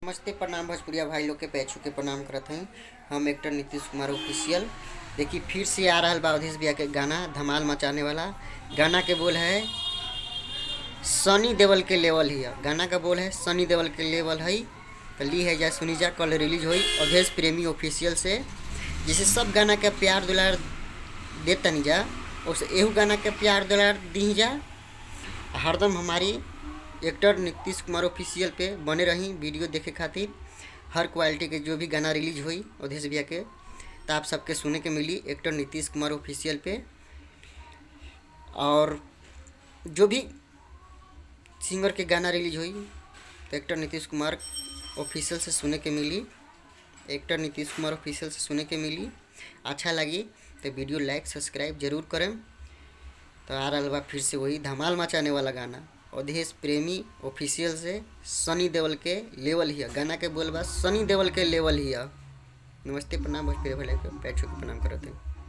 नमस्ते प्रणाम भोजपुरिया भाई लोग के पैचू के प्रणाम करत हैं। हम एक्टर नीतीश कुमार ऑफिशियल देखिए फिर से आ रहा बा अवधेश भैया के गाना धमाल मचाने वाला। गाना के बोल है सनी देओल के लेवल ही है। गाना का बोल है सनी देओल के लेवल है। तो ली है जा सुनी जा, कल रिलीज हुई अवधेश प्रेमी ऑफिशियल से। जिसे सब गाना के प्यार दुलार देता नहीं जा, उसे एहू गाना के प्यार दुलार दी जा। हरदम हमारी एक्टर नीतीश कुमार ऑफिशियल पे बने रही वीडियो देखे खातिर। हर क्वालिटी के जो भी गाना रिलीज हुई अवधेश भैया के तो आप सबके सुने के मिली एक्टर नीतीश कुमार ऑफिशियल पे। और जो भी सिंगर के गाना रिलीज हुई तो एक्टर नीतीश कुमार ऑफिशियल से सुने के मिली, एक्टर नीतीश कुमार ऑफिशियल से सुने के मिली। अच्छा लगी तो वीडियो लाइक सब्सक्राइब जरूर करें। तो आ रहा बा फिर से वही धमाल मचाने वाला गाना अवधेश प्रेमी ऑफिशियल से सनी देओल के लेवल ही है। गाना के बोल बा सनी देओल के लेवल ही है। नमस्ते प्रणाम भोजपुरी भले पैचू के प्रणाम करते हैं।